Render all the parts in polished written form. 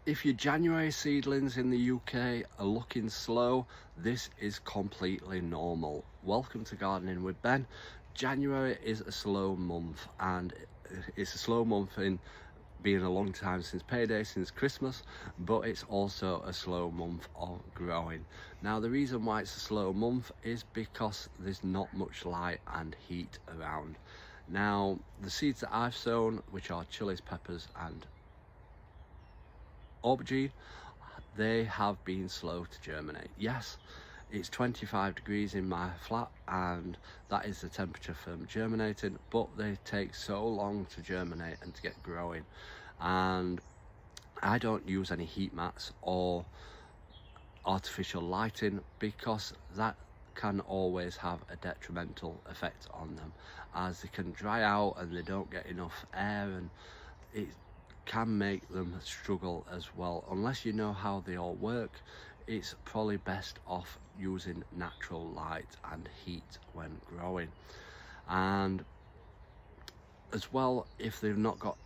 If your January seedlings in the UK are looking slow, this is completely normal. Welcome to Gardening with Ben. January is a slow month, and it's a slow month in being a long time since payday, since Christmas, but it's also a slow month of growing. Now, the reason why it's a slow month is because there's not much light and heat around. Now, the seeds that I've sown, which are chilies, peppers and aubergine, they have been slow to germinate. Yes, it's 25 degrees in my flat and that is the temperature for them germinating, but they take so long to germinate and to get growing. And I don't use any heat mats or artificial lighting because that can always have a detrimental effect on them, as they can dry out and they don't get enough air, and it can make them struggle as well. Unless you know how they all work, it's probably best off using natural light and heat when growing. And as well, if they've not got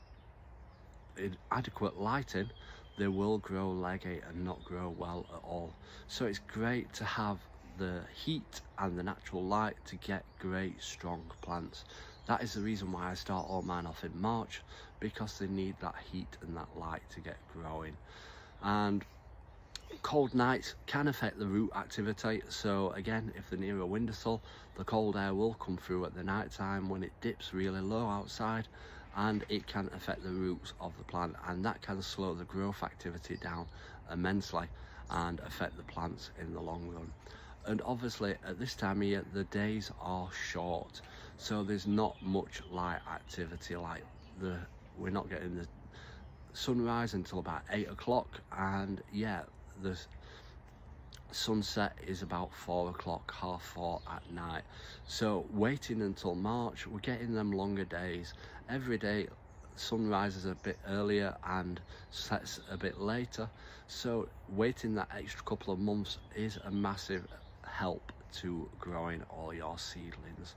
adequate lighting, they will grow leggy and not grow well at all. So it's great to have the heat and the natural light to get great strong plants. That is the reason why I start all mine off in March, because they need that heat and that light to get growing. And cold nights can affect the root activity, so again, if they're near a windowsill, the cold air will come through at the night time when it dips really low outside, and it can affect the roots of the plant, and that can slow the growth activity down immensely and affect the plants in the long run. And obviously at this time of year the days are short, so there's not much light activity. Like we're not getting the sunrise until about 8 o'clock, and yeah, the sunset is about 4 o'clock, half 4 at night. So waiting until March, we're getting them longer days. Every day sun rises a bit earlier and sets a bit later, so waiting that extra couple of months is a massive help to growing all your seedlings.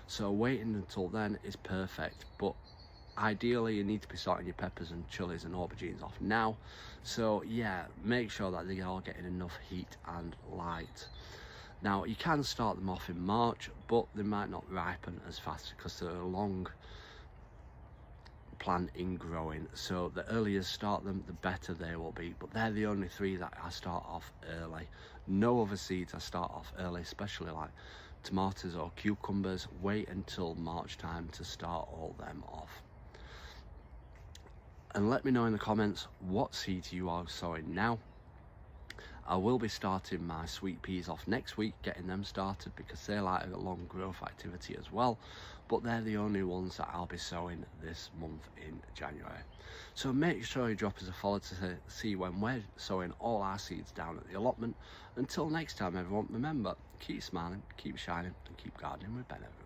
So waiting until then is perfect, but ideally you need to be starting your peppers and chilies and aubergines off now. So yeah, make sure that they are getting enough heat and light. Now, you can start them off in March, but they might not ripen as fast because they're a long plant in growing, so the earlier you start them the better they will be. But they're the only three that I start off early. No other seeds I start off early, especially like tomatoes or cucumbers. Wait until March time to start all them off. And let me know in the comments what seeds you are sowing now. I will be starting my sweet peas off next week, getting them started because they like a long growth activity as well, but they're the only ones that I'll be sowing this month in January. So make sure you drop us a follow to see when we're sowing all our seeds down at the allotment. Until next time everyone, remember, keep smiling, keep shining and keep gardening with Ben, everyone.